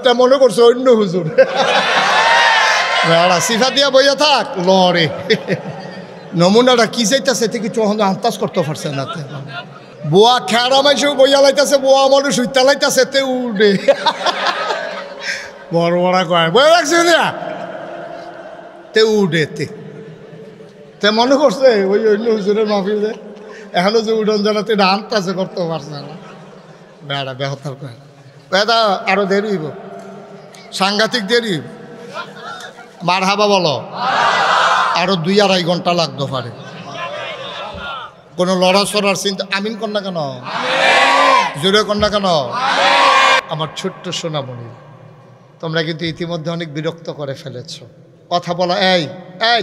তা মনে করছো অন্য হুজুর সিফা দিয়া বইয়া থাক লরে নমুনাটা কি চাইতেছে থেকে চোহন আন্দাজ করতে পারছে না বুয়া খেয়ারা মাইসেও বইয়া লাইতেছে বুয়া মানুষ উইতা লাইতেছে তে উঠে বড় বড় কয় বই রাখছে তে উঠে তে মনে করছে ওই অন্য হুজুরের মাহফিলে এখনো যে উঠন জানাতে এটা আন্দাজে করতে পারছে না বেড়া বেহতার কয় বেদা আরো দেরি হইব সাংঘাতিক দেরি মার হাবা বলো আরো 2-2.5 ঘন্টা লাগতে পারে কোনো লড়াচড়ার চিন্তা আমিন কর না কেন জোরে কর না কেন আমার ছোট্ট সোনামণি তোমরা কিন্তু ইতিমধ্যে অনেক বিরক্ত করে ফেলেছ কথা বলা এই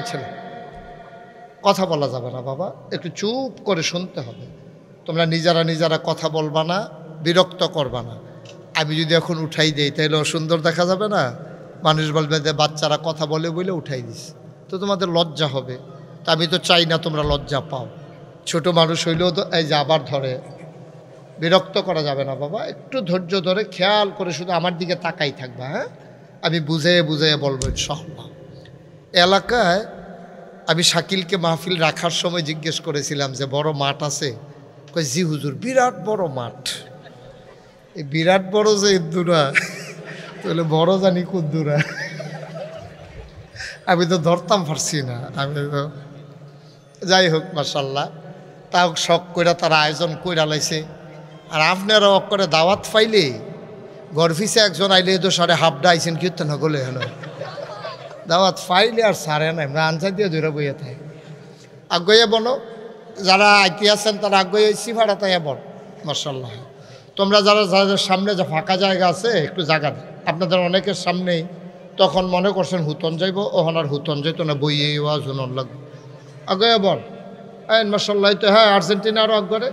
ছেলে কথা বলা যাবে না বাবা একটু চুপ করে শুনতে হবে তোমরা নিজেরা কথা বলবা না বিরক্ত করবা না আমি যদি এখন উঠাই দেই তাহলে সুন্দর দেখা যাবে না মানুষ বলবে যে বাচ্চারা কথা বলে বলে উঠাই দিস তো তোমাদের লজ্জা হবে তা আমি তো চাই না তোমরা লজ্জা পাও ছোট মানুষ হইলেও তো এই যে আবার ধরে বিরক্ত করা যাবে না বাবা একটু ধৈর্য ধরে খেয়াল করে শুধু আমার দিকে তাকাই থাকবা হ্যাঁ আমি বুঝে বলবো ইনশাআল্লাহ এলাকায় আমি শাকিলকে মাহফিল রাখার সময় জিজ্ঞেস করেছিলাম যে বড় মাঠ আছে কই জি হুজুর বিরাট বড় মাঠ এই বিরাট বড় যে ইদ্দুরা তাহলে বড় জানি কুদ্দুরা আমি তো ধরতাম পারছি না আমি তো যাই হোক মাশাল্লাহ তাও শখ কইরা তারা আয়োজন কইরা লাইছে আর আপনারা করে দাওয়াত পাইলে গরফিসে একজন আইলে তো সাড়ে হাফডা আইসেন কীর্তন গলে হলো দাওয়াত পাইলে আর সারে নাই আমরা আনসার দিয়ে ধরে বইয়ে থাকি আগ্রহে বলো যারা আইতে আছেন তারা আগ্রহে সিফাড়া তাই বল মাশাল্লাহ তোমরা যাদের সামনে যে ফাঁকা জায়গা আছে একটু জায়গা দেয় আপনাদের অনেকের সামনেই তখন মনে করছেন হুতন যাইব ওখান আর হুতন যাইতো না বইয়ে ওয়াজ হুনন লাগবে আগ্রহে বল মাশাল্লাহ তো হ্যাঁ আর্জেন্টিনা আরও আগ্রহে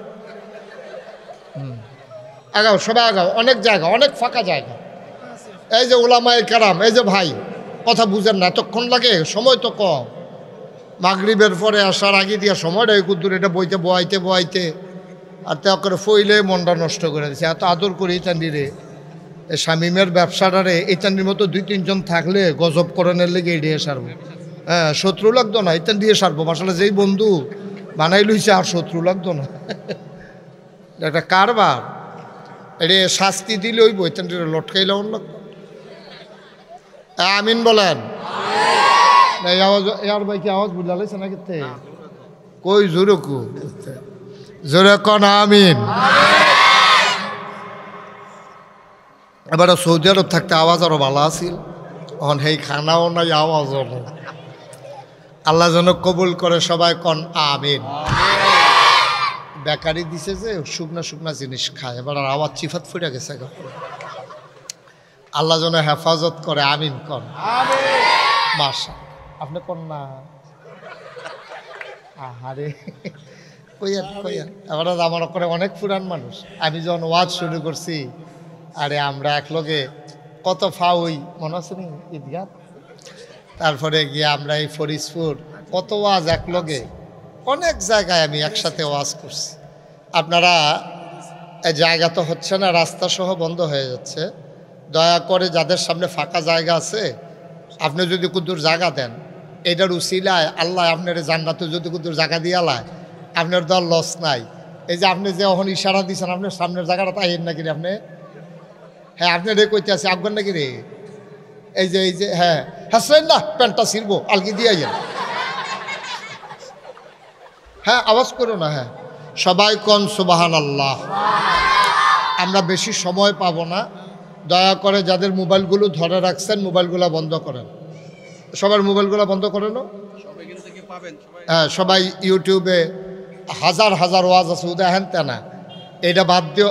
আগাও সবাই আগাও অনেক জায়গা অনেক ফাঁকা জায়গা এই যে ওলামায়ে কেরাম এই যে ভাই কথা বুঝেন না এতক্ষণ লাগে সময় তো কম মাগরিবের পরে আসার আগে দিয়া সময়টা এই কুদ্দুর এটা বইতে আর তে করে ফইলে মনটা নষ্ট করে দিচ্ছে এত আদর করি ইতান্ডিরে এই শামিমের ব্যবসাটারে ইতান্ডির মতো 2-3 জন থাকলে গজব করণের লেগে এড়িয়ে সারবো হ্যাঁ শত্রু লাগতো না ইতান দিয়ে সারবো আসলে যেই বন্ধু বানাই লইছে আর শত্রু লাগতো না একটা কারবার এটা শাস্তি দিলে ওই বইতান্ডিরে লটকাইলে অন্য লাগতো আমিন বলেন এই আওয়াজ এর ভাই কি আওয়াজ বুঝলা লাইছে না কেতে কই জোরে কো জোরে কোন আমিন এবার সৌদি আরব থাকতে আওয়াজ আরো ভালো আছিল এখন সেই খানাও নাই আওয়াজও নাই আল্লাহ যেন কবুল করে সবাই কন আমিন বেকারি দিছে যে শুকনা জিনিস খায় এবার আর আওয়াজ চিফাত ফুটে গেছে আল্লাহ যেন হেফাজত করে আমিন কন মাশা আপনি কন না আহারে কইয়া এবার আমার করে অনেক পুরান মানুষ আমি যখন ওয়াজ শুরু করছি আরে আমরা একলগে কত ফাউই মনে আছে নি ঈদগাহ তারপরে গিয়ে আমরা এই ফরিদপুর কত ওয়াজ একলগে অনেক জায়গায় আমি একসাথে ওয়াজ করছি আপনারা এই জায়গা তো হচ্ছে না রাস্তা সহ বন্ধ হয়ে যাচ্ছে দয়া করে যাদের সামনে ফাঁকা জায়গা আছে আপনি যদি কুদ্দুর জায়গা দেন এটার উসিলায় আল্লাহ আপনার জান্নাতে যদি কুদ্দুর জায়গা দিয়ে আলায় আপনার দল লস নাই এই যে আপনি যে এখন ইশারা দিচ্ছেন আপনার সামনের জায়গাটা তাই নাকি রে আপনি হ্যাঁ আপনি রে কইতে আছে আফগান নাকি রে এই যে হ্যাঁ হাসলেন না প্যান্টটা ছিড়বো আলগি দিয়ে যান হ্যাঁ আওয়াজ করো না হ্যাঁ সবাই কন সুবহানাল্লাহ আমরা বেশি সময় পাবো না দয়া করে যাদের মোবাইলগুলো ধরে রাখছেন মোবাইলগুলো বন্ধ করেন সবার মোবাইলগুলো বন্ধ করেন হ্যাঁ সবাই ইউটিউবে হাজার ওয়াজ আছে উদাহরণ তে না এটা বাদ দিও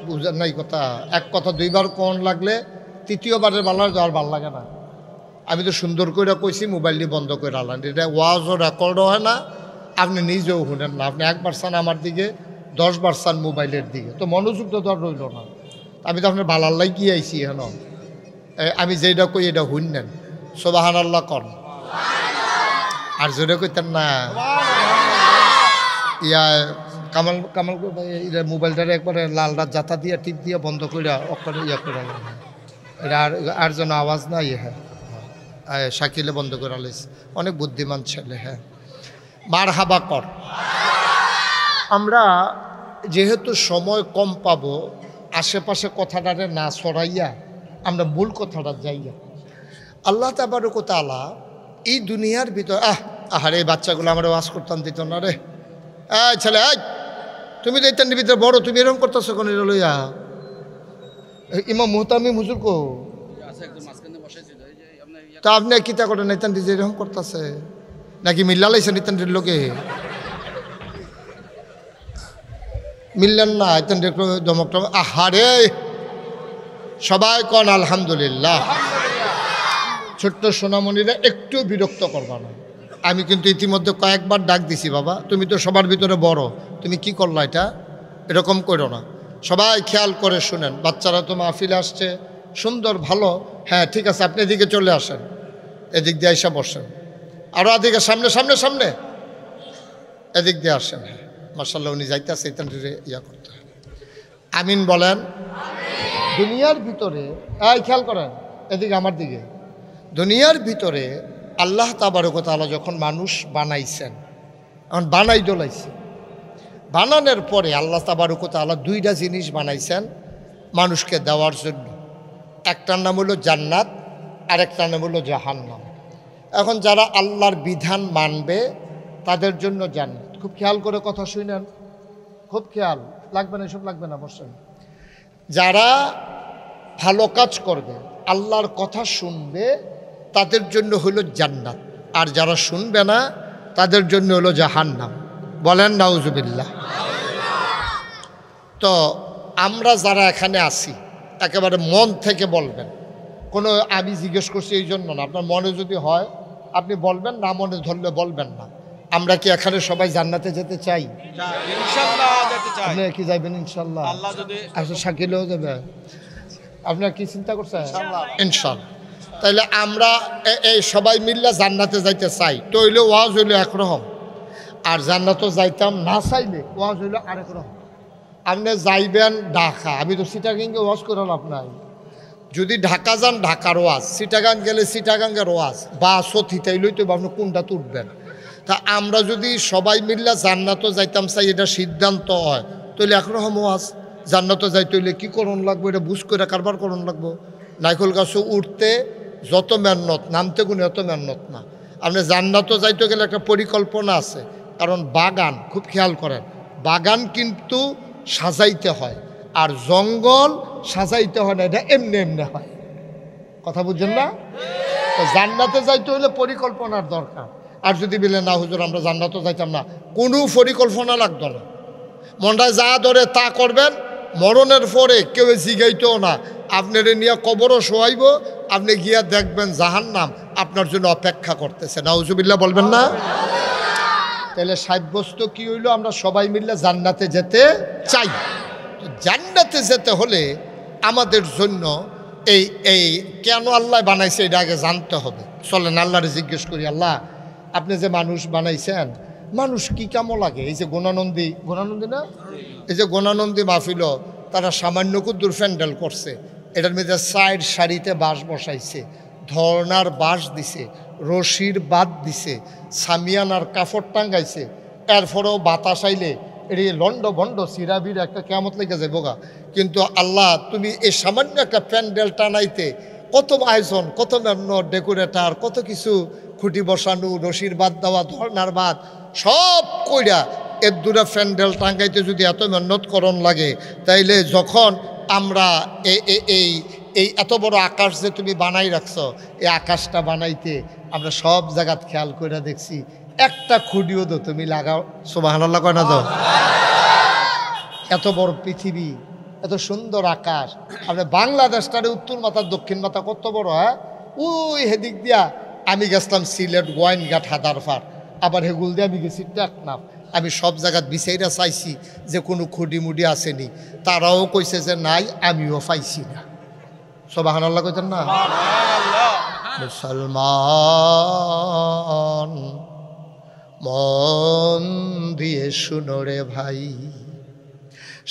বুঝেন নাই কথা এক কথা 2বার কোন লাগলে 3য়বারের বালার আর ভাল লাগে না আমি তো সুন্দর করে কইছি মোবাইল দিয়ে বন্ধ করে আনলাম এটা ওয়াজও রেকর্ডও হয় না আপনি নিজেও শুনেন না আপনি একবার চান আমার দিকে 10বার চান মোবাইলের দিকে তো মনোযোগ তো আর রইল না আমি তো আপনার বালাল্লাই কি আইছি হেন আমি যেটা কই এটা শুনলেন সুবহানাল্লাহ কর আর জোরে কইতেন না ইয়া কামাল মোবাইলটারে একবারে লাল রাত জাতা দিয়ে টিপ দিয়ে বন্ধ করে অক্ষরে ইয়া করে এটা আর যেন আওয়াজ নাই। হ্যাঁ শাকিলে বন্ধ করে আলিস, অনেক বুদ্ধিমান ছেলে। হ্যাঁ মার হাবা কর। আমরা যেহেতু সময় কম পাবো, আশেপাশে কথাটারে না সরাইয়া আমরা মূল কথাটা যাইয়া, আল্লাহ তাবারক ওয়া তাআলা এই দুনিয়ার ভিতর আহারে এই বাচ্চাগুলো আমরা ওয়াজ করতাম দিত না রে। ছেলে তুমি তো ইত্যাদির ভিতরে বড়, তুমি এরকম করতেছো কোন লইয়া? ইমাম মুহতামিম হুজুর কো তা আপনি কিতা করেন? ইত্যাদি যে এরকম করতেছে নাকি মিল্লা লাইছেন ইত্যাদির লোকে? মিললেন না ইত্যাদি একটু দমকটা। আহারে সবাই কন আলহামদুলিল্লাহ। ছোট্ট সোনামণিরা একটু বিরক্ত করবা না। আমি কিন্তু ইতিমধ্যে কয়েকবার ডাক দিছি, বাবা তুমি তো সবার ভিতরে বড়, তুমি কি করলা এটা? এরকম করো না। সবাই খেয়াল করে শুনেন। বাচ্চারা তো মাহফিলে আসছে, সুন্দর ভালো। হ্যাঁ ঠিক আছে, আপনি এদিকে চলে আসেন, এদিক দিয়ে এসে বসেন। আরও এদিকে সামনে সামনে সামনে এদিক দিয়ে আসেন। হ্যাঁ মার্শাল্লাহ উনি যাইতেছে ইয়া করতে। আমিন বলেন। দুনিয়ার ভিতরে খেয়াল করেন এদিকে আমার দিকে। দুনিয়ার ভিতরে আল্লাহ তাবারক ওয়া তাআলা যখন মানুষ বানাইছেন, এখন বানাই দোলাইছে, বানানোর পরে আল্লাহ তাবারক ওয়া তাআলা দুইটা জিনিস বানাইছেন মানুষকে দেওয়ার জন্য। একটার নাম হলো জান্নাত, আর একটার নাম হলো জাহান্নাম। এখন যারা আল্লাহর বিধান মানবে তাদের জন্য জান্নাত। খুব খেয়াল করে কথা শুনেন, খুব খেয়াল, লাগবে না এসব লাগবে না, বসেন। যারা ভালো কাজ করবে, আল্লাহর কথা শুনবে, তাদের জন্য হলো জান্নাত। আর যারা শুনবে না তাদের জন্য হলো জাহান্নাম। বলেন নাউজুবিল্লাহ। তো আমরা যারা এখানে আছি একেবারে মন থেকে বলবেন, কোনো আমি জিজ্ঞেস করছি এই জন্য না, আপনার মনে যদি হয় আপনি বলবেন, না মনে ধরলে বলবেন না। আমরা কি এখানে সবাই জান্নাতে যেতে চাই? আপনি কি যাইবেন ইনশাল্লাহ? আচ্ছা শাকিলেও যাবে। আপনার কি চিন্তা করছেন? ইনশাল্লাহ। তাইলে আমরা এই সবাই মিললে জান্নাতে যাইতে চাই, তো হইলে ওয়াজ হইলো একরকম, আর জান্নাতও যাইতাম না চাইলে ওয়াজ হইলো আরেক রকম। আপনি যাইবেন ঢাকা, আমি তো চিটাগাঙ্গে ওয়াজ করে লাভ নাই। যদি ঢাকা যান ঢাকার ওয়াজ, চিটাগাং গেলে চিটাগাঙ্গের ওয়াজ, বা সথিতাইলই তো আপনি কোনটা তুলবেন। তা আমরা যদি সবাই মিললে জান্নাতও যাইতাম চাই, এটা সিদ্ধান্ত হয়, তাহলে একরকম ওয়াজ। জান্নাতও যাইতে হইলে কী করণ লাগবো, এটা বুঝ করে কারবার করণ লাগবো। নাইকল গাছও উঠতে যত মেহনত, নামতে কোনো এত মেহনত না। আপনি জান্নাতও যাইতে গেলে একটা পরিকল্পনা আছে, কারণ বাগান, খুব খেয়াল করেন, বাগান কিন্তু সাজাইতে হয়, আর জঙ্গল সাজাইতে হয় না, এটা এমনি এমনি হয়। কথা বুঝছেন না? তো জান্নাতে যাইতে হলে পরিকল্পনার দরকার। আর যদি বলে না হুজুর আমরা জান্নাতও যাইতাম না, কোনো পরিকল্পনা লাগতো না, মনটায় যা ধরে তা করবেন। মরণের পরে কেউ জিগাইতেও না, আপনার নিয়ে কবরও শোয়াইব, আপনি গিয়া দেখবেন জাহান্নাম আপনার জন্য অপেক্ষা করতেছে। নাউজুবিল্লাহ বলবেন না? তাহলে সাব্যস্ত কি হইল, আমরা সবাই মিলে জান্নাতে যেতে চাই। জান্নাতে যেতে হলে আমাদের জন্য এই কেন আল্লাহ বানাইছে এটা আগে জানতে হবে। চলেন আল্লাহরে জিজ্ঞেস করি, আল্লাহ আপনি যে মানুষ বানাইছেন, মানুষ কি কেমন লাগে? এই যে গোনানন্দী না, এই যে গোনানন্দী মাহফিল, তারা সামান্য কুদ্দুর প্যান্ডেল করছে, এটার মধ্যে সাইড সারিতে বাঁশ বসাইছে, ধর্নার বাঁশ দিছে, রশির বাদ দিছে, সামিয়ানার কাপড় টাঙ্গাইছে, এরপরেও বাতাস আইলে এটি লন্ড ভণ্ড সিরাবির একটা কেমত লেগে যায় বোগা। কিন্তু আল্লাহ তুমি এই সামান্য একটা প্যান্ডেল টানাইতে কত আয়োজন, কত মেহনত, ডেকোরেটার, কত কিছু, খুঁটি বসানো, রশির বাদ দেওয়া, ধর্নার বাদ সব কইরা এর দূরে প্যান্ডেল টাঙ্গাইতে যদি এত মেহনত করণ লাগে, তাইলে যখন আমরা এই এত বড় আকাশ যে তুমি বানাই রাখছো, এই আকাশটা বানাইতে আমরা সব জায়গাত খেয়াল করে দেখছি, একটা খুঁটিও তো তুমি লাগাও। সুবহানাল্লাহ কয় না তো? এত বড় পৃথিবী, এত সুন্দর আকাশ, আমরা বাংলাদেশটারে উত্তর মাথা দক্ষিণ মাথা কত বড়। হ্যাঁ ওই হেদিক দিয়া আমি গেছিলাম সিলেট, গোয়াইনঘাট, হাদারফার, আবার হেগুল দিয়ে আমি গেছি টেকনাফ। আমি সব জায়গাত বিচাইরা চাইছি যে কোনো খুঁটি মুডি আসেনি, তারাও কইছে যে নাই, আমিও পাইছি না। সুবহানাল্লাহ কইতেন না? মুসলমান মন দিয়ে শুনো রে ভাই,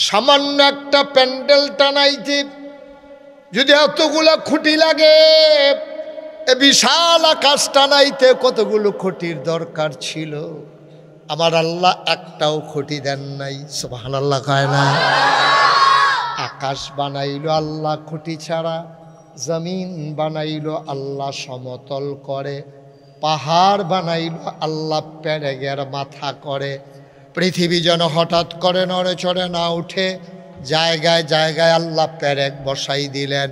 সামান্য একটা প্যান্ডেল টানাইতে যদি এতগুলো খুঁটি লাগে, এ বিশাল আকাশ টানাইতে কতগুলো খুঁটির দরকার ছিল। আমার আল্লাহ একটাও খুঁটি দেন নাই। সুবহানাল্লাহ কয় না? আকাশ বানাইল আল্লাহ খুঁটি ছাড়া, জমিন বানাইল আল্লাহ সমতল করে, পাহাড় বানাইল আল্লাহ পেরেগের মাথা করে। পৃথিবী যেন হঠাৎ করে নড়ে চড়ে না উঠে, জায়গায় জায়গায় আল্লাহ পেরেক বসাই দিলেন।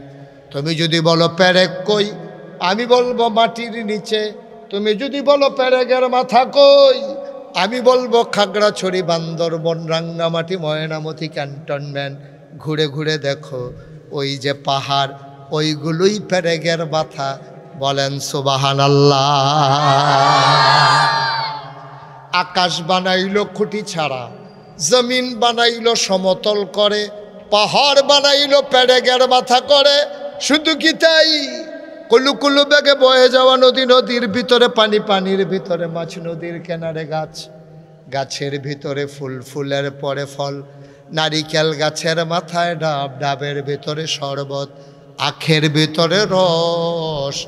তুমি যদি বলো পেরেক কই, আমি বলবো মাটির নিচে। তুমি যদি বলো পেরেকের মাথা কই, আমি বলবো খাগড়াছড়ি, বান্দরবন, রাঙ্গামাটি, ময়নামতি ক্যান্টনমেন্ট। ঘুরে ঘুরে দেখো, ওই যে পাহাড়, ওইগুলোই পেরেকের মাথা। বলেন সুবহানাল্লাহ। আকাশ বানাইলো খুঁটি ছাড়া, জমিন বানাইলো সমতল করে, পাহাড় বানাইলো পেরেকের মাথা করে। শুধু কি তাই? কুলু কুলু বেগে বয়ে যাওয়া নদী, নদীর ভিতরে পানি, পানির ভিতরে মাছ, নদীর কিনারে গাছ, গাছের ভিতরে ফুল, ফুলের পরে ফল, নারিকেল গাছের মাথায় ডাব, ডাবের ভিতরে শরবত, আখের ভিতরে রস।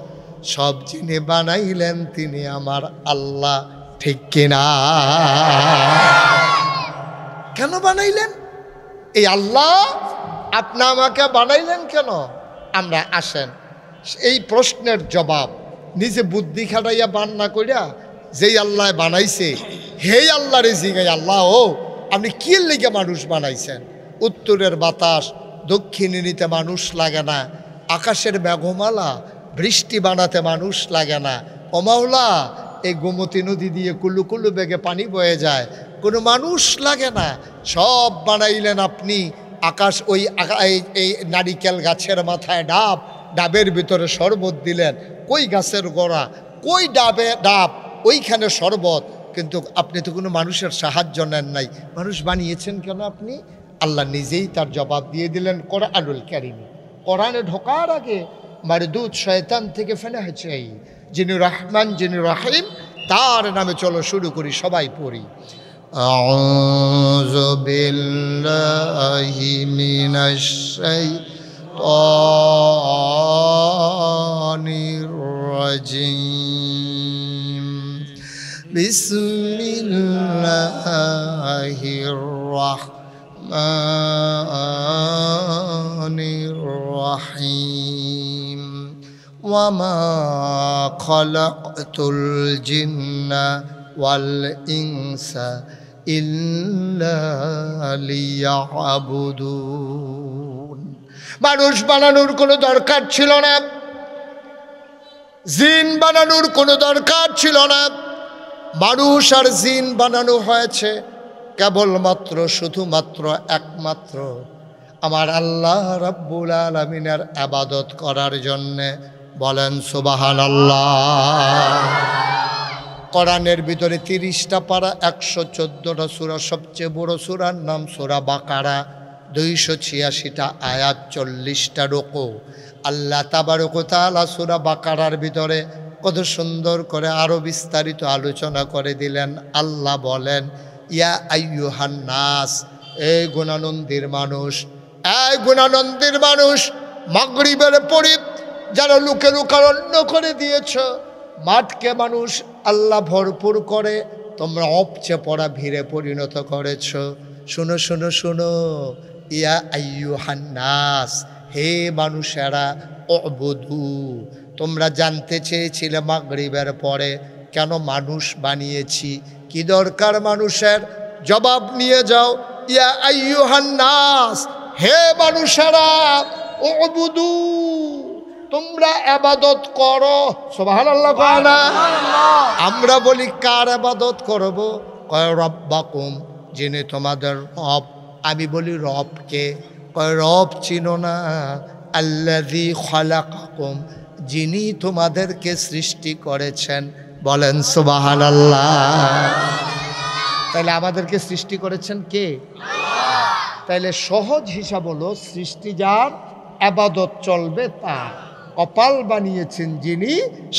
সব যিনি বানাইলেন তিনি আমার আল্লাহ। ঠিক কিনা? কেন বানাইলেন? এই আল্লাহ আপনি আমাকে বানাইলেন কেন? আমরা আসেন এই প্রশ্নের জবাব নিজে বুদ্ধি খাটাইয়া বান্না করিয়া যেই আল্লাহ বানাইছে হেই আল্লাহ রে জিগাই, আল্লাহ ও আপনি কি লিগে মানুষ বানাইছেন? উত্তরের বাতাস দক্ষিণে নিতে মানুষ লাগে না, আকাশের মেঘমালা বৃষ্টি বানাতে মানুষ লাগে না। ও মাওলা, এই গোমতী নদী দিয়ে কুলু কুলু বেগে পানি বয়ে যায়, কোনো মানুষ লাগে না। সব বানাইলেন আপনি। আকাশ, ওই এই নারিকেল গাছের মাথায় ডাব, ডাবের ভিতরে শরবত দিলেন। কই গাছের গোড়া, কই ডাবে ডাব, ওইখানে শরবত। কিন্তু আপনি তো কোনো মানুষের সাহায্য নেন নাই। মানুষ বানিয়েছেন কেন আপনি? আল্লাহ নিজেই তার জবাব দিয়ে দিলেন কোরআনুল কারীমে। কোরআনে ঢোকার আগে মারদুদ শয়তান থেকে ফেলে হয়েছে, যিনি রহমান, যিনি রহিম, তার নামে চলো শুরু করি, সবাই পড়ি। আউযু বিল্লাহি মিনাশ শাইতানির রাজিম। বিসমিল্লাহির রাহমানির রাহিম। ওয়ামা খালাকতুল জিন্না ওয়াল ইনসা ইল্লা লিয়াবুদুন। মানুষ বানানোর কোনো দরকার ছিল না, জিন বানানোর কোনো দরকার ছিল না। মানুষ আর জিন বানানো হয়েছে কেবলমাত্র, শুধুমাত্র, একমাত্র আমার আল্লাহ রাব্বুল আলামিনের ইবাদত করার জন্যে। বলেন সুবহানাল্লাহ। কোরআনের ভিতরে 30টা পারা, 114টা সূরা, সবচেয়ে বড় সূরার নাম সূরা বাকারা, 286টা আয়াত, 40টা রুকু। আল্লাহ তাবারক ওয়া তাআলা সূরা বাকারার ভিতরে কত সুন্দর করে আরো বিস্তারিত আলোচনা করে দিলেন। আল্লাহ বলেন, ইয়া আইয়ুহান নাস, এই গুণানন্দির মানুষ, এই গুণানন্দির মানুষ, মাগরিবের পরে যারা লুকে লুকারণ্য করে দিয়েছ, মাঠকে মানুষ আল্লাহ ভরপুর করে তোমরা অপচে পড়া ভিড়ে পরিণত করেছ। শুনো শুনো শুনো, ইয়া আইয়ুহান নাস, হে মানুষেরা, উবুদু, তোমরা জানতে চেয়েছিলে মাগরিবের পরে কেন মানুষ বানিয়েছি, কি দরকার মানুষের, জবাব নিয়ে যাও। ইয়া আইয়ুহান নাস, হে মানুষেরা, উবুদু, তোমরা ইবাদত করো। সুবহানাল্লাহ। আমরা বলি কার ইবাদত করব? কয় রব্বাকুম, যিনি তোমাদের রব। আমি বলি রবকে? কয় রব চিনো না? আল্লাযী খালাকাকুম, যিনি তোমাদেরকে সৃষ্টি করেছেন। বলেন সুবহানাল্লাহ। তাহলে আমাদেরকে সৃষ্টি করেছেন কে? তাইলে সহজ হিসাব হলো, সৃষ্টি যার, ইবাদত চলবে তার। কপাল বানিয়েছেন যিনি,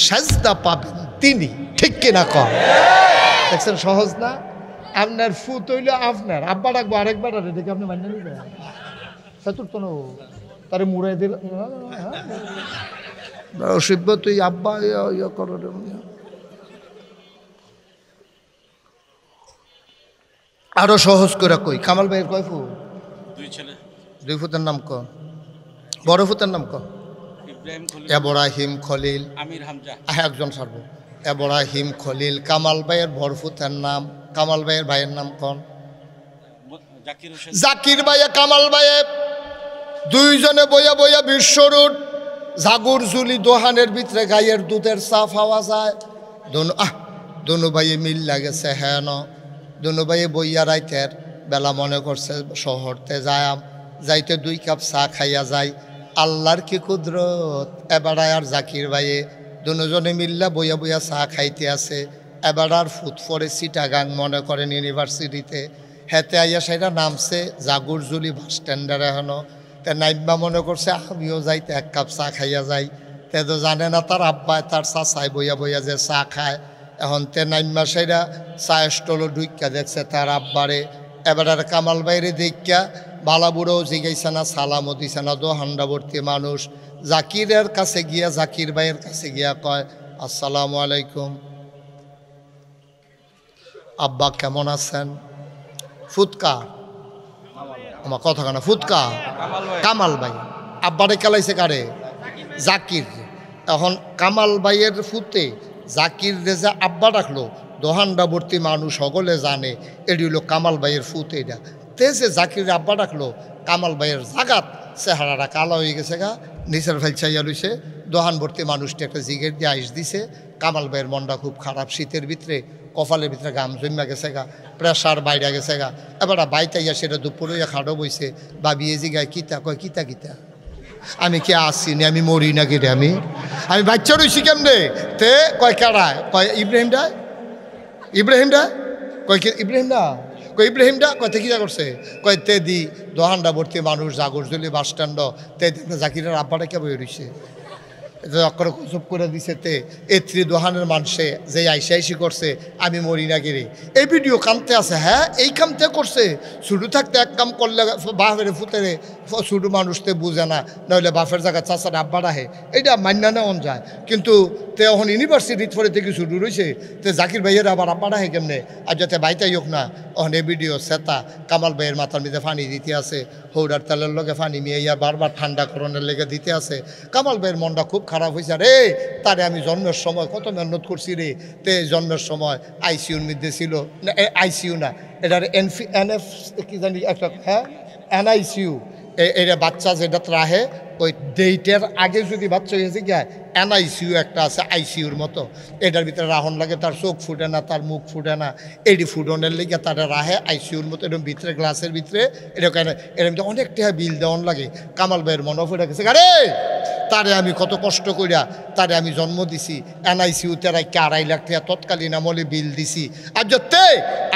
সাজদা পাবেন তিনি। ঠিক কিনা কর? দেখছেন সহজ না? আপনার ফুত হইল আপনার, আব্বা ডাকবো আরেকবার, দেখে আপনি মান্য নিবেন। চতুর্থ তারে মুড়াই দিল অসভ্য তুই আব্বা ইয়া করো রে। আরো সহজ করে কই কামাল ভাইয়ের কয় ফুট? 2 ছেলে। 2 ফুটের নাম ক, বড় ফুটের নাম ক? ইব্রাহিম খলিল, আমির হামজা। একজন সারব। ইব্রাহিম খলিল। কামাল ভাইয়ের বড় ফুটের নাম, কামাল ভাইয়ের ভাইয়ের নাম কোন? জাকির হোসেন। জাকির ভাইয়া কামাল ভাইয়ে দুইজনে বইয়া বইয়া বিশ্বরুট জাগুর জুলি দোহানের ভিতরে গায়ের দুধের চা পাওয়া যায়। দোনো ভাইয়ে মিল লাগেছে হ্যাঁ ন। দোনো ভাইয়ে বইয়া রাইতের বেলা মনে করছে শহরতে যাইতে 2 কাপ চা খাইয়া যায়। আল্লাহর কি কুদরত, এবার আর জাকির ভাইয়ে দুজনে মিল্লা বইয়া বইয়া চা খাইতে আছে। এবার আর ফুট পরে চিটাগাং মনে করেন ইউনিভার্সিটিতে হেতে আইয়া সেটা নামছে জাগুর জুলি বাস স্ট্যান্ডার এখনো। তে নাইবা মনে করছে আমিও যাইতে 1 কাপ চা খাইয়া যাই। তে তো জানে না তার আব্বায় তার চা চাই বইয়া বইয়া যে চা খায়। এখন তে নাইমা সেটা চা স্টলও ঢুকিয়া দেখছে তার আব্বারে। এবার আর কামাল বাইরে দেখিয়া বালা বুড়ো জিগাইছে না, সালামও দিছে না, দোহান্ডা ভর্তি মানুষ। জাকিরের কাছে গিয়া জাকির ভাইয়ের কাছে গিয়া কয় আসসালামু আলাইকুম, আব্বা কেমন আছেন? ফুৎকা আমার কথা কানা ফুৎকা কামাল ভাই আব্বারে খেলাইছে কারে? জাকির। এখন কামাল ভাইয়ের ফুতে জাকির রেজা আব্বা রাখলো, দোহান্ডা ভর্তি মানুষ সকলে জানে এটি হলো কামাল ভাইয়ের ফুতে। এটা তেজে জাকির আব্বা রাখলো, কামাল ভাইয়ের জাগাত চেহারাটা কালো হয়ে গেছে গা, নিচের ফেল চাইয়া লইছে। দোহান ভর্তি মানুষটি একটা জিগের দিয়ে আইস দিছে। কামাল ভাইয়ের মনটা খুব খারাপ, শীতের ভিতরে কপালের ভিতরে গাম জমা গেছে গা, প্রেশার বাইরে গেছে গা। এবার বাইতে ইয়া সেটা দুপুরে খাড়ো বইছে, বাবিয়ে জিগায় কিতা কয় কিতা কিতা আমি কি আসছি নি, আমি মরি না কেটে আমি বাচ্চা রইছি কেমনে? তে কয় কারায়? কয় ইব্রাহিমটা। ইব্রাহিমটা কয় কি ইব্রাহিমটা? কয় ইব্রাহিমটা কয় তে কিতা করছে? কয় তে দি দোহান্ডা ভর্তি মানুষ জাগরজলি বাস স্ট্যান্ড তে জাকিরের আব্বাটা কে বই রইছে অক্ষরে চুপ করে দিছে। তে এত্রি দোহানের মানুষে যে আইসি করছে আমি মরি না গেরে এই ভিডিও কামতে আছে। হ্যাঁ এই কামতে করছে, শুরু থাকতে এক কাম করলে বাপের ফুতেরে ছোটো মানুষতে বুঝে না, নইলে বাপের জায়গা চাচার আব্বা রাহে, এইটা মান্য নেওয়া যায়। কিন্তু তে এখন ইউনিভার্সিটির পরে থেকে শুরু রয়েছে, তে জাকির ভাইয়ের আবার আব্বা রাহে কেমনে? আর যাতে বাইতাই হোক না এখন এই ভিডিও সেতা কামাল ভাইয়ের মাথার মধ্যে পানি দিতে আছে, হৌডার তেলের লগে পানি নিয়ে ইয়া বারবার ঠান্ডা করণের লেগে দিতে আছে। কামাল ভাইয়ের মনটা খুব খারাপ হয়েছে। রে তারে আমি জন্মের সময় কত মেহনত করছি রে। তে জন্মের সময় আইসিউর মধ্যে ছিল, আইসিইউ না এটার এনএফ কি জানি একটা, হ্যাঁ এনআইসিইউ। এটা বাচ্চা যেটা রাহে ওই ডেটের আগে যদি বাচ্চা হয়েছে গিয়া এনআইসিইউ একটা আছে আইসিইউর মতো, এটার ভিতরে রাহন লাগে, তার চোখ ফুটে না, তার মুখ ফুটে না, এটি ফুটনের লেগে তারা রাহে আইসিইউর মতো এরকম ভিতরে গ্লাসের ভিতরে এরকম এরকম অনেক টাকা বিল দেওয়ান লাগে। কামাল ভাইয়ের মনে ফুটে গেছে আরে তারে আমি কত কষ্ট করিয়া তারে আমি জন্ম দিছি, এনআইসিইউতে রাখতে 2.5 লাখ টাকা তৎকালীন আমলে বিল দিছি। আর যতে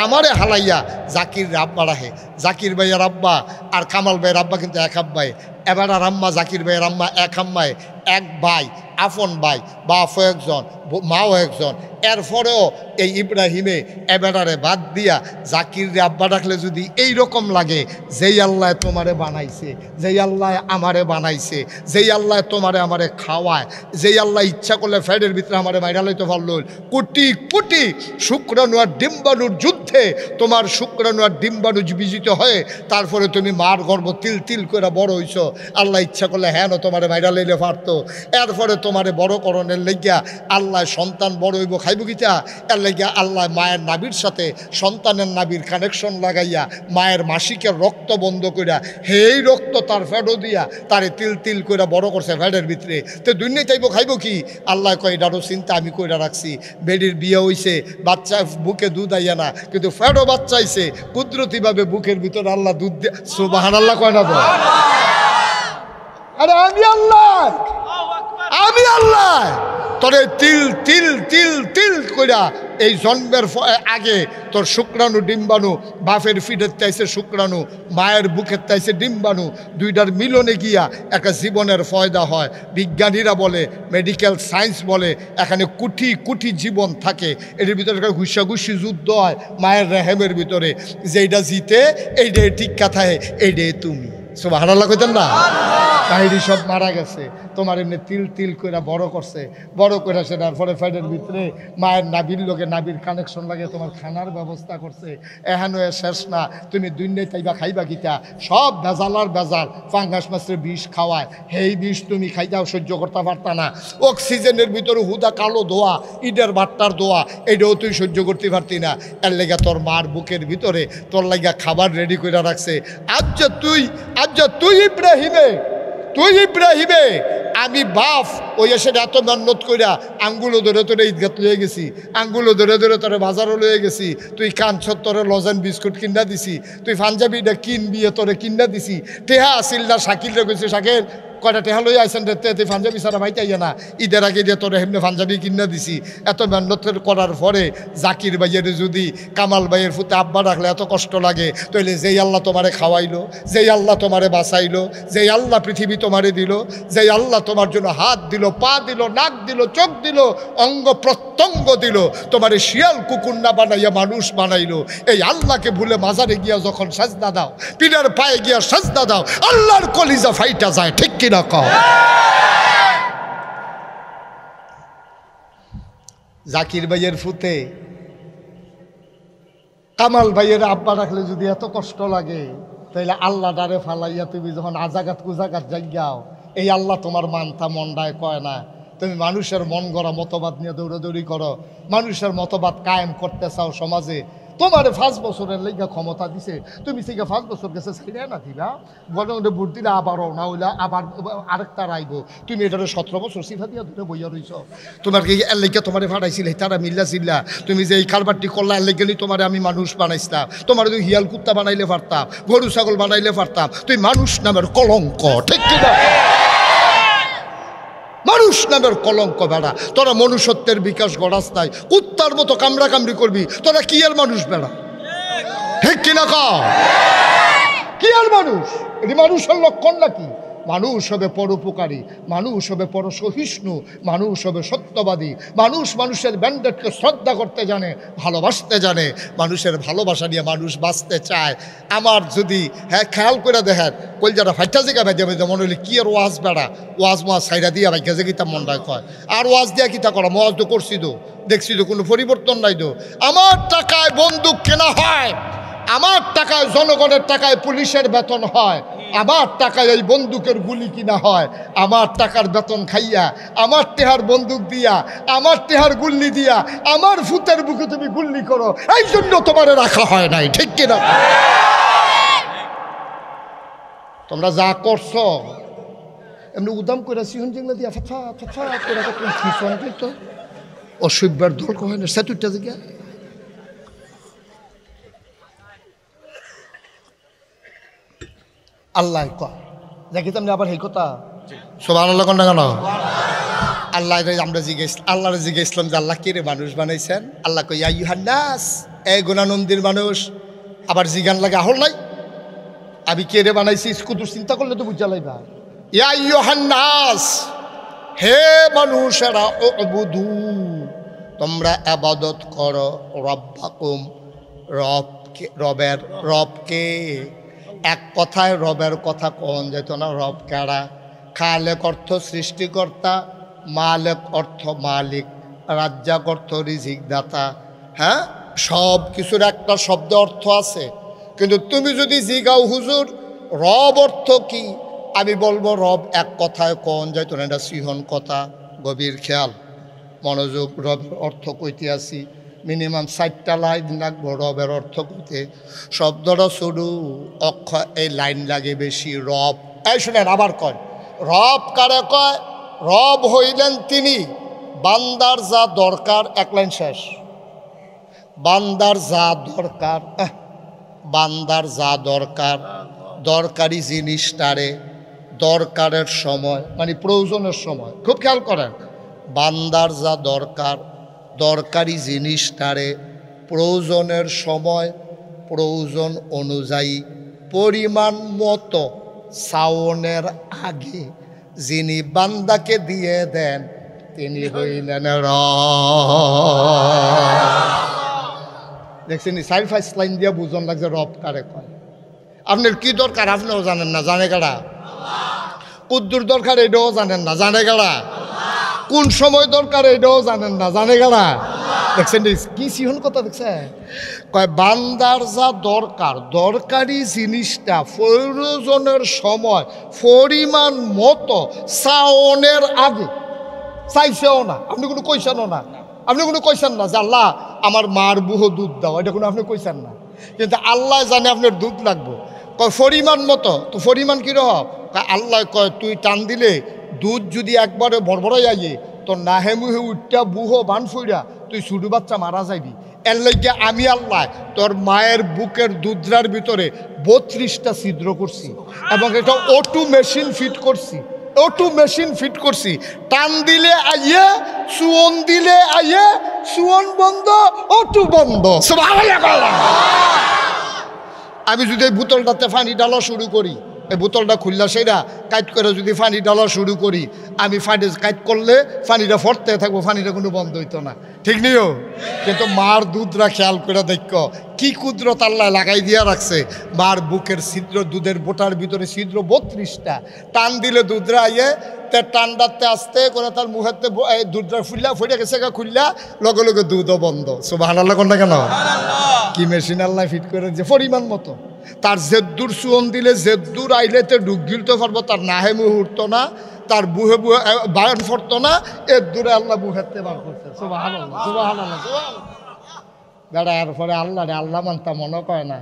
আমারে হালাইয়া জাকির আব্বা রাহে, জাকির ভাইয়ের আব্বা আর কামাল ভাইয়ের আব্বা কিন্তু এক আব্বাই। এবার আর আম্মা জাকির ভাইয়ের আম্মা এক আম্মায়, এক ভাই, আপন ভাই, বাপও একজন, মাও একজন। এরপরেও এই ইব্রাহিমে এবেড়ারে বাদ দিয়া জাকির রে আব্বা ডাকলে যদি এই রকম লাগে, যেই আল্লাহ তোমারে বানাইছে, যেই আল্লাহ আমারে বানাইছে, যেই আল্লাহ তোমারে আমারে খাওয়ায়, যেই আল্লাহ ইচ্ছা করলে ফ্যাডের ভিতরে আমারে মাইরা লইতে পারল, কোটি কোটি শুক্রাণু আর ডিম্বাণুর যুদ্ধে তোমার শুক্রাণু আর ডিম্বাণু বিজিত হয়ে তারপরে তুমি মার গর্ভ তিল তিল করে বড় হইছ। আল্লাহ ইচ্ছা করলে হ্যাঁ তোমারে মাইরা লইলে পারতো। এরপরে তোমারে বড় করণের লেগিয়া আল্লাহ সন্তান বড় হইব খাইব গীতা, এর লেগিয়া আল্লাহ মায়ের নাভির সাথে সন্তানের নাভির কানেকশন লাগাইয়া মায়ের মাসিকের রক্ত বন্ধ করিয়া সেই রক্ত তার ফ্যাডও দিয়া তারে তিল তিল করে বড় করছে ফ্যাডের ভিতরে। তো দুনিয়ায় চাইব খাইব কি? আল্লাহ কয় এটারও চিন্তা আমি কইরা রাখছি। বেডির বিয়ে হইছে, বাচ্চা বুকে দুধ আইয়া না, কিন্তু ফ্যাডও বাচ্চা আইছে কুদরতিভাবে বুকের ভিতরে আল্লাহ দুধ দিয়ে। সুবহানাল্লাহ কয় না তো? আরে আমি আল্লাহ, আমি আল্লাহ তোরে তিল তিল তিল তিল কইরা এই জন্মের আগে তোর শুক্রাণু ডিম্বাণু, বাপের ফিডের তাইছে শুক্রাণু, মায়ের বুকের তাইছে ডিম্বাণু, দুইটার মিলনে গিয়া একটা জীবনের ফয়দা হয়। বিজ্ঞানীরা বলে, মেডিকেল সায়েন্স বলে, এখানে কোটি কোটি জীবন থাকে। এর ভিতরে একটা ঘুষাঘুষি যুদ্ধ হয় মায়ের রেহেমের ভিতরে, যেইটা জিতে এইটাই ঠিক কথায়, এইটাই তুমি। সুবহানাল্লাহ কইতেন না? তাহিরি সব মারা গেছে, তোমার এমনি তিল তিল করে বড় করছে, বড় করে সেটার পরে ফ্যাটের ভিতরে মায়ের নাবির লোকে নাবির কানেকশন লাগে তোমার খানার ব্যবস্থা করছে। এহানো শেষ না, তুমি দুনিয়ায় তাইবা খাইবা কিতা? সব ভেজালার ভেজাল, ফাঙ্গাস মাছের বিষ খাওয়ায়, সেই বিষ তুমি খাইতাও সহ্য করতে পারতা না। অক্সিজেনের ভিতরে হুদা কালো ধোয়া, ইটের ভাট্টার ধোয়া, এটাও তুই সহ্য করতে পারতি না। এর লেগা তোর মার বুকের ভিতরে তোর লাগা খাবার রেডি করে রাখছে। আজ যে তুই ইব্রাহিমে আমি বাপ ওই এসে এত মেহনত কইরা আঙ্গুলো ধরে তোরে ঈদগাত লয়ে গেছি, আঙ্গুলো ধরে ধরে তোরে বাজারও লয়ে গেছি, তুই কাঞ্চর তোরে লজেন বিস্কুট কিনা দিছি, তুই পাঞ্জাবিটা কিনবি তোরে কিনা দিছি। টেহা আসিল না শাকিল রে কইছে, শাকিল কয়টা টেহা লই আইসেন রে, তুই পাঞ্জাবি ছাড়া ভাইতে আইয়া না, ঈদের আগে দিয়ে তোরে হেমনে পাঞ্জাবি কিনা দিছি। এত মেহনত করার পরে জাকির ভাইয়ের যদি কামাল ভাইয়ের ফুতে আব্বা রাখলে এত কষ্ট লাগে, তাহলে যেই আল্লাহ তোমারে খাওয়াইলো, যেই আল্লাহ তোমারে বাঁচাইলো, যেই আল্লাহ পৃথিবী তোমারে দিল, যেই আল্লাহ তোমার জন্য হাত দিল, পা দিল, নাক দিল, চোখ দিল, অঙ্গ প্রত্যঙ্গ দিল, তোমারে শিয়াল কুকুর না বানাইয়া মানুষ বানাইলো, এই আল্লাহকে ভুলে মাজারে গিয়া যখন সাজদা দাও, পীরের পায়ে গিয়া সাজদা দাও, আল্লাহর কলিজা ফাইটা যায়। ঠিক কিনা কও? জাকির ভাইয়ের ফুতে কামাল ভাইয়ের আব্বা রাখলে যদি এত কষ্ট লাগে, তাইলে আল্লাহ ডারে ফালাইয়া তুমি যখন আজাগাত কুজাগাত জাগাও, এই আল্লাহ তোমার মানতা মন্ডায় কয় না। তুমি মানুষের মন গড়া মতবাদ নিয়ে দৌড়াদৌড়ি করো, মানুষের মতবাদ কায়েম করতে চাও সমাজে। তোমার 5 বছরের লেগা ক্ষমতা দিছে, তুমি থেকে 5 বছর গেছে ছেড়ে না দিবা, গণে ভোট দিলে আবারও না হইলে আবার আরেকটা রাইব। তুমি এটারে 17 বছর সিফা দিয়া ধরে বইয়া রইছ। তোমার কি এর লেগে তোমার ফাটাইছিল তারা মিল্লা চিল্লা, তুমি যে এই কারবারটি করলা এর লেগে তোমার আমি মানুষ বানাইছিলাম, তোমার তুই হিয়াল কুত্তা বানাইলে পারতাম, গরু ছাগল বানাইলে পারতাম, তুই মানুষ নামের কলঙ্ক। ঠিক কিনা? মানুষ নামের কলঙ্ক বেড়া, তোরা মনুষ্যত্বের বিকাশ গড়াস নাই, কুত্তার মতো কামড়া কামড়ি করবি, তোরা কি আর মানুষ বেড়া? ঠিক কিনা কও? কি আর মানুষ? এটি মানুষের লক্ষণ নাকি? মানুষ হবে পরোপকারী, মানুষ হবে পরসহিষ্ণু, মানুষ হবে সত্যবাদী, মানুষ মানুষের ব্যান্ডেডকে শ্রদ্ধা করতে জানে, ভালোবাসতে জানে, মানুষের ভালোবাসা নিয়ে মানুষ বাঁচতে চায়। আমার যদি খেয়াল করে দেখেন কলজারা ফাইটা জায়গা ভেজে ভেজে মনে হলে কি আর ওয়াজ বেড়া, ওয়াজ সাইডা দিয়া ভাই গেজে গীতা মনটায় কয়, আর ওয়াজ দিয়া কিতা করা, ওয়াজ তো করছি তো, দেখছি তো, কোনো পরিবর্তন নাই তো। আমার টাকায় বন্দুক কেনা হয়, আমার টাকায় জনগণের টাকায় পুলিশের বেতন হয়, আমার টাকায় এই বন্দুকের গুলি কিনা হয়, আমার টাকার বেতন খাইয়া, আমার টেহার বন্দুক দিয়া, আমার টেহার গুল্লি দিয়া, আমার ফুতের বুকে তুমি গুল্লি করো, এই জন্য তোমারে রাখা হয় নাই। ঠিক কিনা? তোমরা যা করছো এমনি উদাম করে সিহন জিংলা দিয়া ফাফা ফাফা করে তো অসভ্যের দল কয় না সেতুটা জিগা। আল্লাহ কয় দেখি তুমি আবার এই কথা সুবহানাল্লাহ কোন না কেন? আল্লাহ আমরা আল্লাহরে জিজ্ঞেসলাম যে আল্লাহ কে রে মানুষ বানাইছেন? আল্লাহ কই ইয়া আইয়ুহান নাস, এই গুণানন্দীর মানুষ। আবার জিগান লাগে আহল নাই আমি কে রে বানাইছি, কুতুর চিন্তা করলে তো বুঝা লাইবা। ইয়া আইয়ুহান নাস, হে মানুষেরা, উবুদু, তোমরা ইবাদত করো রব্বাকুম, রবকে। এক কথায় রবের কথা কোন যেত না, রব কারা? খালেক অর্থ সৃষ্টিকর্তা, মালেক অর্থ মালিক, রাজ্জাক অর্থ রিজিক দাতা। হ্যাঁ, সব কিছুর একটা শব্দ অর্থ আছে, কিন্তু তুমি যদি জিগাও হুজুর রব অর্থ কি, আমি বলবো রব এক কথায় কোন যাইতো না, এটা সিহন কথা। গভীর খেয়াল মনোযোগ। রবের অর্থ কইতে আসি, মিনিমাম 4টা লাইন লাগবো রবের অর্থ কইতে। শব্দটা শুরু অক্ষর এই লাইন লাগে বেশি। রব, এই শুনেন আবার কয়, রব কারে কয়? রব হইলেন তিনি বান্দার যা দরকার, এক লাইন শেষ। বান্দার যা দরকার, বান্দার যা দরকার, দরকারি জিনিসটারে দরকারের সময় মানে প্রয়োজনের সময়, খুব খেয়াল করেন, বান্দার যা দরকার দরকারি জিনিসটারে প্রয়োজনের সময় প্রয়োজন অনুযায়ী পরিমাণ মতো সাওনের আগে যিনি বান্দাকে দিয়ে দেন তিনি হইলেন রব। দেখছেন 4-5 লাইন দিয়ে বুঝন লাগছে রব কারে কয়। আপনার কি দরকার আপনিও জানেন না, জানে কারা? কুদ্দুর দরকার এটাও জানেন না, জানে কারা? কোন সময় দরকার এটাও জানেন না, জানে কারা? দেখছেন কি সিহন কথা দেখছে? কয় বান্দার যা দরকার, দরকারি জিনিসটা প্রয়োজনের সময় পরিমাণ মতো চাওনের আগে চাইছেও না, আপনি কোনো কইছেনও না, আপনি কোনো কইছেন না যে আল্লাহ আমার মার বুহ দুধ দাও, এটা কোনো আপনি কইছেন না। কিন্তু আল্লাহ জানে আপনার দুধ লাগবো, কয় পরিমাণ মতো। তো পরিমাণ কীরকম? আল্লাহ কয় তুই টান দিলে দুধ যদি একবারে বড়বড়াই আইয়ে তোর নাহে মুহে উঠটা বুহ বান ফুইরা তুই ছোটো বাচ্চা মারা যাইবি। এর লাগে আমি আল্লাহ তোর মায়ের বুকের দুধরার ভিতরে 32টা ছিদ্র করছি এবং এটা অটো মেশিন ফিট করছি, অটো মেশিন ফিট করছি। টান দিলে আইয়ে, সুয়ন দিলে আইয়ে, সুয়ন বন্ধ, অটো বন্ধ। আমি যদি এই বোতলটাতে পানি ডালা শুরু করি, এই বোতলটা খুললা সেরা কাইট করে যদি পানি ডালা শুরু করি, আমি পানি কাইট করলে পানিটা ফরতে থাকবো, পানিটা কোনো বন্ধ হইতো না, ঠিক নিও। কিন্তু মার দুধরা খেয়াল করে দেখো কি কুদরত আল্লাহ লাগাই দিয়া রাখছে। মার বুকের ছিদ্র, দুধের বোটার ভিতরে ছিদ্র 32টা। টান দিলে দুধরা আইয়ে তে টান্ডাতে আসতে করে তার মুখেতে দুধরা ফুললা ফুটে গেছে, খুললা লগে লগে দুধও বন্ধ। সুবহানাল্লাহ কোনটা কেন? কি মেশিন আল্লাহ ফিট করে যে পরিমাণ মতো। তার জেদ্দুর সুয়ন দিলে জেদ্দুর আইলে তে ডুব গিলতে পারবো, তার নাহে মুহে উঠতো না, তার বুহে বুহে বায়ন ফরতো না, এর দূরে আল্লাহ বুহেতে বার করছে। সুবহানাল্লাহ সুবহানাল্লাহ সুবহানাল্লাহ। বেড়া এর পরে আল্লাহ রে আল্লাহ মানতা মনে কয় না।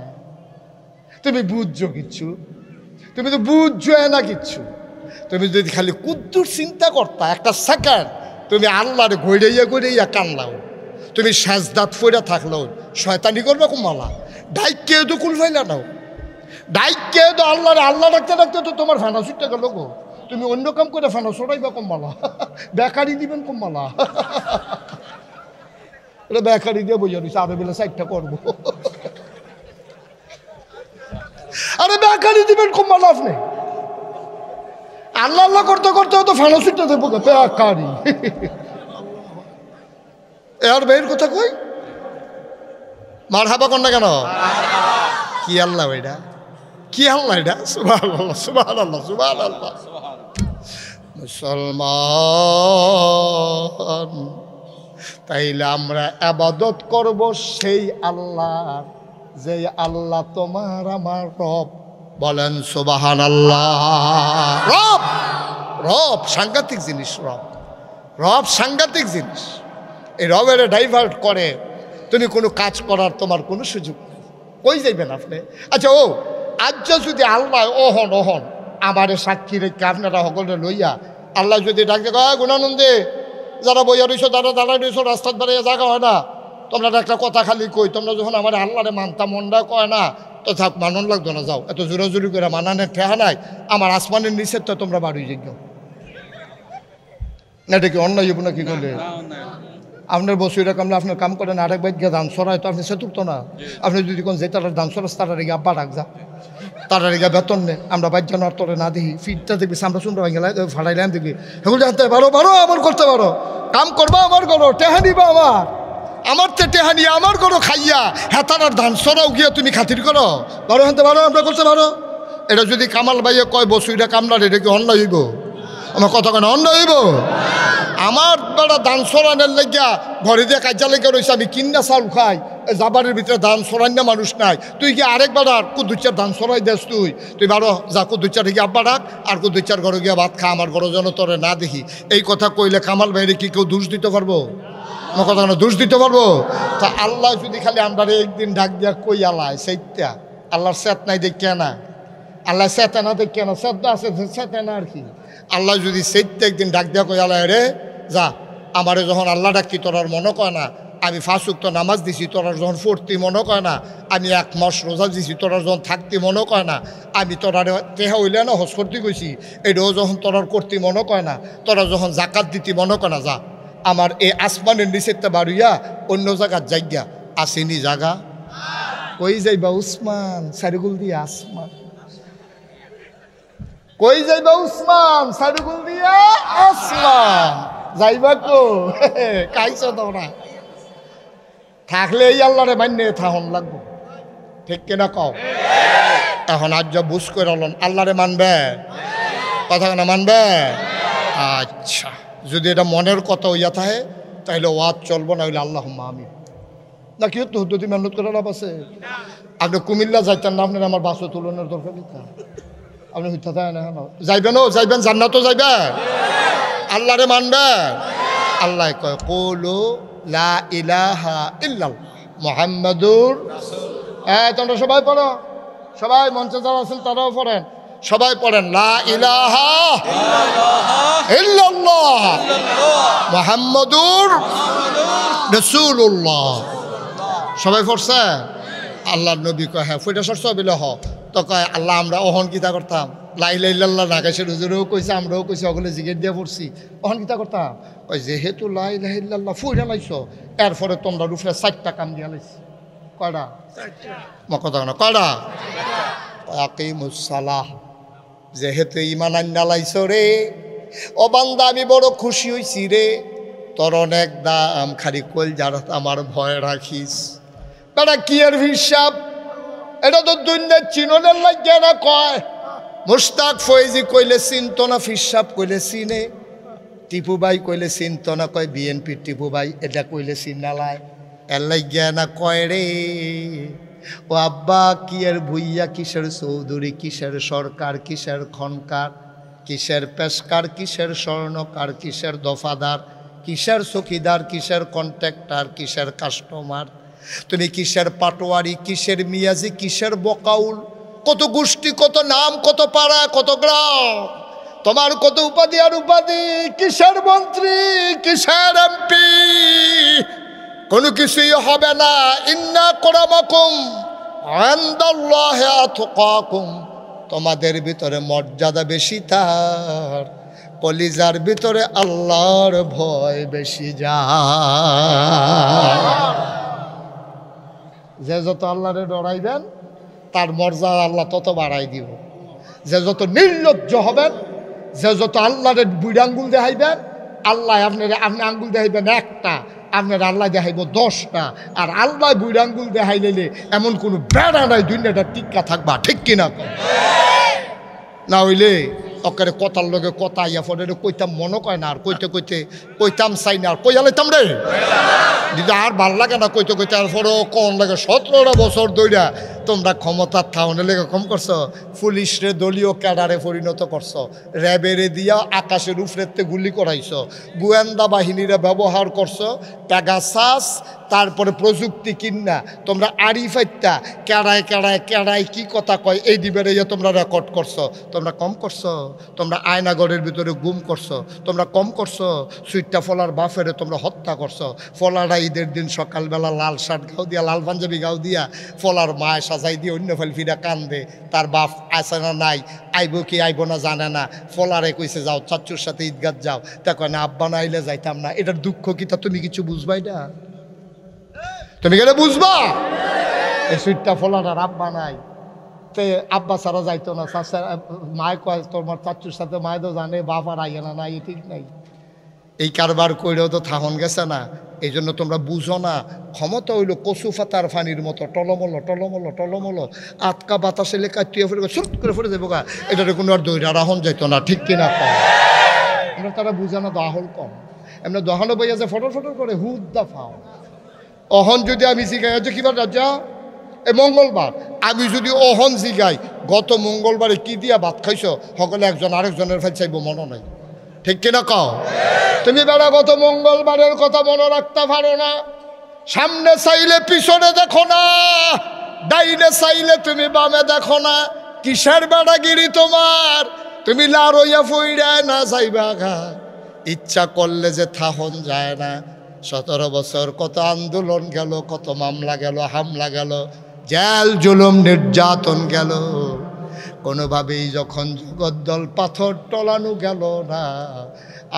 তুমি বুঝছো কিচ্ছু? তুমি তো বুঝছো না কিচ্ছু। তুমি যদি খালি কুদ্দুর চিন্তা করতা একটা সেকেন্ড, তুমি আল্লাহরে ঘইরাইয়া ঘইরাইয়া কানলাও, তুমি সাজদাত ফইরা থাকলেও শয়তানি করবে কুমালা ডাইকে তো কুল ফাইলা নাও, ডাইকে তো আল্লাহরে আল্লাহ ডাকতে ডাকতে তো তোমার ফানা ছুটতে গেল গো। তুমি অন্য কাম করে ফানা ছড়াইবা কমবালা, বেকারি দিবেন কমবালা। এটা বেকারি দিয়ে বোঝা দিচ্ছে আরো বেলা সাইডটা করবো। আরে বেকারি দিবেন কমবালা আপনি, আল্লাহ আল্লাহ করতে করতে তো ফানা ছুটতে দেবো বেকারি। এর বের কথা কই মার হাবা কর না কেন? কি আল্লাহ এটা, কি আল্লাহ এটা? সুবহানাল্লাহ সুবহানাল্লাহ সুবহানাল্লাহ। মুসলমান তাইলে আমরা ইবাদত করব সেই আল্লাহর, যে আল্লাহ তোমার আমার রব। বলেন সুবহানাল্লাহ। রব, রব সাংঘাতিক জিনিস। রব, রব সাংঘাতিক জিনিস। এই রবের ডাইভার্ট করে তুমি কোনো কাজ করার তোমার কোনো সুযোগ নেই। কই যাইবেন আপনি? আচ্ছা ও আজ যদি আল্লাহ ওহন ওহন আমারে সাক্ষী রেখে আপনারা সকলে লইয়া আল্লাহ যদি ডাকতে কয় গুণানন্দে যারা বইয়া রইছো তারা দাঁড়াই রইছো রাস্তার দাঁড়িয়ে জায়গা হয় না, তোমরা একটা কথা খালি কই, তোমরা যখন আমার আল্লাহরে মানতা মনটা কয় না তো থাক, মানন লাগতো না, যাও এত জোরাজুরি করে মানানের ঠেহা নাই, আমার আসমানের নিচের তো তোমরা বাড়ি যোগ্য না। এটা কি অন্যায় হইব না? কি করলে আপনার বসুরা কামলে আপনার কাম করেন, আরেক বাইক গিয়ে ধান সরাই তো আপনি সেতুকতো না। আপনি যদি কোন যে তারা ধান সরাস তারা রেগে আব্বা ডাক যা, তারা রেগে বেতন নে, আমরা বাইক জানার তোরে না দেখি ফিটটা দেখবি সামরা সুন্দর ভাঙে ফাড়াইলাম দেখবি, সেগুলো জানতে পারো পারো আমার করতে পারো, কাম করবা আমার করো, টেহা নিবা আমার তে টেহা নিয়ে আমার করো খাইয়া, হ্যাঁ তার ধান সরাও গিয়া তুমি খাতির করো, পারো হানতে পারো আমরা করতে পারো। এটা যদি কামাল ভাইয়া কয় বসুইটা কামলার, এটা কি অন্য হইব? আমার কথা কেন অন্য হইব? আমার বেড়া ধান সরানের লাগিয়া ঘরে দিয়ে কাজা লেগে রয়েছে, আমি কিনা চাল খাই, জাবারের ভিতরে ধান সরাই না মানুষ নাই, তুই কি আরেক বেড়ার কুদুচার ধান সরাই দেস, তুই বারো যা কুদুচার গিয়ে আব্বা ডাক, আর কুদুচার ঘরে গিয়া ভাত খা, আমার ঘরে যেন তোরে না দেখি। এই কথা কইলে কামাল ভাইরে কি কেউ দোষ দিতে পারবো? আমার কথা কেন দোষ দিতে পারবো? তা আল্লাহ যদি খালি আমরা একদিন ডাক দিয়া কই আলায় সেইটা আল্লাহর সেত নাই দেখে না, আল্লাহ সেতে না দেখে না, সেদ্ধ আছে সেতে না আর কি। আল্লাহ যদি সেইটা একদিন ডাক দিয়া কই আলায় রে যা, আমারে যখন আল্লাহ ডাকি তোর আর মনে কয় না, আমি 5 ওয়াক্ত নামাজ দিছি তোর যখন পড়তি মনে কয় না, আমি 1 মাস রোজা দিছি তোর যখন থাকতি মনে কয় না, আমি তোরা টেহা হইলে না হজ করতে গেছি এটাও যখন তোর করতে মনে কয় না, তোরা যখন জাকাত দিতি মনে কয় না, যা আমার এই আসমানের নিচেরটা বাড়িয়া অন্য জায়গার জায়গা আসেনি জায়গা। কই যাইবা উসমান সারিগুল দিয়া আসমান, কই যাইবা উসমান সারিগুল দিয়া আসমান, যাইবা কো কাইছো তোমরা? থাকলে এই আল্লাহরে মান্য থাহন লাগবো, ঠিক কিনা কও? এখন আজ যা বুঝ করে হলেন আল্লাহরে মানবে, কথা কেন মানবে? আচ্ছা, যদি এটা মনের কথা হইয়া থাকে তাহলে ওয়াজ চলবো, না হইলে আল্লাহ আমিন। না কি হতো হুদ্দতি মেহনত করে লাভ আছে? আপনি কুমিল্লা যাইতেন না, আপনার আমার বাসও তুলনের দরকার নেই। আপনি মিথ্যা থাকে না, যাইবেন, ও যাইবেন, জান্নাতও যাইবেন, আল্লাহরে মানবেন। আল্লাহ কয় কুলু লা ইলাহা ইল্লাল্লাহ মুহাম্মাদুর। তোমরা সবাই পড়ো, সবাই মঞ্চে যারা আছেন তারাও পড়েন, সবাই পড়েন লা ইলাহা ইল্লাল্লাহ মুহাম্মাদুর রাসূলুল্লাহ। সবাই পড়ছে? আল্লাহর নবী কয় হ্যাঁ ফুইটা সরস বিলে হ। তো কয় আল্লাহ আমরা অহন কিতা করতাম, লা ইলাহা ইল্লাল্লাহ নাকাশের হুজুরেও কইছে, আমরাও কইছি, ওগুলো জিগের দিয়ে পড়ছি, অহন কিতা করতাম? কয় যেহেতু লা ইলাহা ইল্লাল্লাহ ফুইটা লাইছো, এরপরে তোমরা রুফে 4টা কাম দিয়া লাইছি। কয়টা? কথা না, কয়টা? আকিমুস সালাহ। যেহেতু ইমান আন্না লাইছো রে ও বান্দা, আমি বড় খুশি হইছি রে, তোর অনেক দাম, খালি কল যারা আমার ভয় রাখিস। বেটা কি এর হিসাব? এটা তো দুনিয়ার চিননের লাগে না। কয় মুশতাক ফয়েজি কইলে চিনত না, ফিসাব কইলে চিনে, টিপু ভাই কইলে চিনত না, কয় বিএনপির টিপু ভাই, এটা কইলে চিনালায়, এর লাগিয়া না কয় রে ও আব্বা কিয়ের ভুইয়া, কিসের চৌধুরী, কিসের সরকার, কিসের খনকার, কিসের পেশকার, কিসের স্বর্ণকার, কিসের দফাদার, কিসের চকিদার, কিসের কন্ট্রাক্টর, কিসের কাস্টমার, তুমি কিসের পাটোয়ারি, কিসের মিয়াজি, কিসের বকাউল, কত গোষ্ঠী, কত নাম, কত পাড়া, কত গ্রাম, তোমার কত উপাধি আর উপাধি, কিসের মন্ত্রী, কিসের এমপি, কোনো কিছুই হবে না। ইন্না আকরামাকুম ইনদাল্লাহি আতকাকুম, তোমাদের ভিতরে মর্যাদা বেশি তার, কলিজার ভিতরে আল্লাহর ভয় বেশি যায়। যে যত আল্লাহরে ডরাইবেন তার মর্যাদা আল্লাহ তত বাড়াই দিব। যে যত নির্লজ্জ হবেন, যে যত আল্লাহরে বুড়ি আঙ্গুল দেখাইবেন, আল্লাহ আপনি আঙ্গুল দেখাইবেন একটা, আপনার আল্লাহ দেখাইব 10টা, আর আল্লাহ বুড়ি আঙ্গুল দেখাইলে এমন কোনো বেড়া নাই দুনিয়াটা টিক্কা থাকবা, ঠিক কিনা? না হইলে অকারে কথার লগে কথা ইয়া ফলে কইতাম মনে কয় না, আর কইতে কইতে কইতাম চাই না, আর কইয়া লাইতাম রে দিদি, আর ভাল লাগে না কইতে কইতে, আর পরেও কন লাগে। 17টা বছর ধইরা তোমরা ক্ষমতার থাউনে লেগে কম করছো, পুলিশরে দলীয় ক্যাডারে পরিণত করছো, র্যাবেরে দিয়া আকাশের উপরেতে গুলি করাইছো, গোয়েন্দা বাহিনীরা ব্যবহার করছো, প্যাগাসাস, তারপরে প্রযুক্তি কিনা তোমরা আরিফাইতা কেড়ায় কেড়ায় কেড়ায় কি কথা কয় এই দিবের তোমরা রেকর্ড করছো। তোমরা কম করছো, তোমরা আয়নাগরের ভিতরে গুম করছো, তোমরা কম করছো, সুইটটা ফলার বাফেরে তোমরা হত্যা করছো। ফলারা ঈদের দিন সকালবেলা লাল শার্ট গাও দিয়া, লাল পাঞ্জাবি গাও দিয়া, ফলার মায় সাজাই দিয়ে অন্য ফেল ফিরা কান্দে, তার বাপ আছে না নাই, আইব কি আইব না জানে না, ফলারে কইছে যাও চাচ্চুর সাথে ঈদগাহ যাও, তা কয় না আব্বা না আইলে যাইতাম না। এটার দুঃখ কি তা তুমি কিছু বুঝবাই না? তুমি গেলে বুঝবা এই সুইটটা ফলার আব্বা নাই, তে আব্বা ছাড়া যাইতো না, মায় কয় তোমার চাচ্চুর সাথে মায় তো জানে বাপ আর আইয়া না, নাই ঠিক নাই। এই কারবার কইরেও তো থাহন গেছে না, এই জন্য তোমরা বুঝো না। ক্ষমতা হইল কচু ফাতার ফানির মতো টলমলো টলমলো টলমলো, আটকা বাতাসে লেখা তুই ফেরে সুট করে ফেরে দেবো গা, এটার কোনো আর দৈরা রাহন যাইতো না, ঠিক কিনা? কম আমরা তারা বুঝে না, দহল কম, এমনি দহলে বইয়া যে ফটর ফটর করে হুদ্দা ফাও। অহন যদি আমি জিগাই হচ্ছে কিবার রাজা এই মঙ্গলবার, আমি যদি অহন জিগাই গত মঙ্গলবারে কি দিয়া ভাত খাইছো, সকলে একজন আরেকজনের ফেল চাইব মনে নাই, ঠিক কিনা কও? তুমি বেড়া গত মঙ্গলবারের কথা মনে রাখতে পারো না, সামনে চাইলে পিছনে দেখো না, ডাইনে চাইলে তুমি বামে দেখো না, কিসের বেড়াগিরি তোমার? তুমি লারইয়া ফইরায় না যাইবা ঘা, ইচ্ছা করলে যে থাহন যায় না। 17 বছর কত আন্দোলন গেল, কত মামলা গেল, হামলা গেল, জেল জুলুম নির্যাতন গেল, কোনোভাবেই যখন জগদ্দল পাথর টলানো গেল না,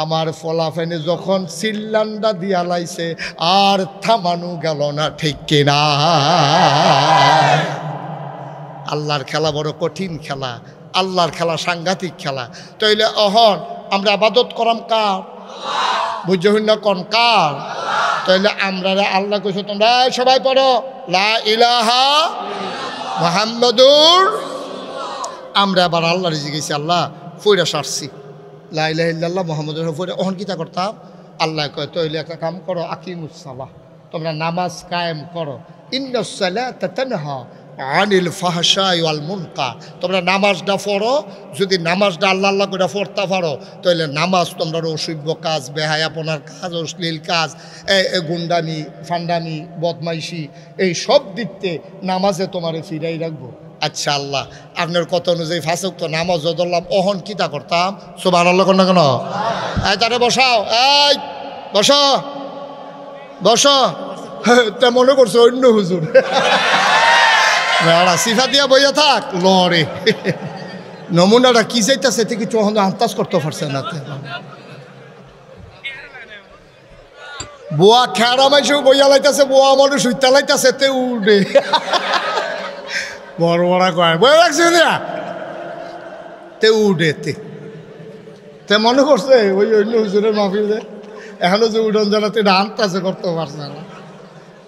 আমার ফলাফেনে যখন সিল্লান্ডা দিয়া লাইছে আর থামানো গেল না, ঠিক কিনা? আল্লাহর খেলা বড় কঠিন খেলা, আল্লাহর খেলা সাংঘাতিক খেলা। তাইলে অহন আমরা আবাদত করাম কার? বুঝতে হইন না কোন কার? তাইলে আমরা আল্লাহ কইছো তোমরা সবাই পড়ো লা ইলাহা মুহাম্মাদুর আমরা আবার আল্লাহ রিজি গেছি আল্লাহ ফইরা সারছি লা ইলাহা ইল্লাল্লাহ মুহাম্মাদুর রাসূলুল্লাহ ফইরা অহন কিতা করতাম আল্লাহ কয় তইলে একটা কাম করো আকিমুস সালাহ তোমরা নামাজ কায়েম করো ইন্নাস সালাতা তানহা আনিল ফাহশাই ওয়াল মুনকার তোমরা নামাজটা পড়ো যদি নামাজটা আল্লাহ আল্লাহ করে পড়তে পারো তাহলে নামাজ তোমরা অসভ্য কাজ বেহায়াপনার কাজ অশ্লীল কাজ গুন্ডামি ফান্ডামি বদমাইশি এই সব দিকতে নামাজে তোমারে ফিরাই রাখবো আচ্ছা আল্লাহ আপনার কথা অনুযায়ী ফাঁসক তো নামাজ ধরলাম অহন কিতা করতাম সুবহানাল্লাহ কোন না কেন এই তারে বসাও এই বসো বসো তা মনে করছো অন্য হুজুর সিফা দিয়া বইয়া থাক লড়ে নমুনাটা কি চাইতেছে থেকে চোহন আন্দাজ করতে পারছে না বুয়া খেয়ারা মাইসেও বইয়া লাইতেছে বুয়া মানুষ উইতা লাইতেছে তে উঠে বড় বড় কয় বই রাখছে তে উঠে তে মনে করছে ওই অন্য হুজুরের মাহফিলে এখনো যে উঠন জানাতে এটা আন্দাজে করতে পারছে না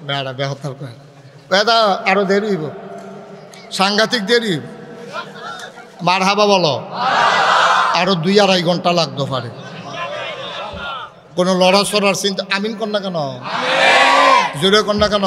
বেড়া বেহতার কয় বেদা আরো দেরি হইব সাংঘাতিক দেরি মার হাবা বলো আরো 2-2.5 ঘন্টা লাগতে পারে কোনো লড়াচড়ার চিন্তা আমিন কর না কেন জোরে কর না কেন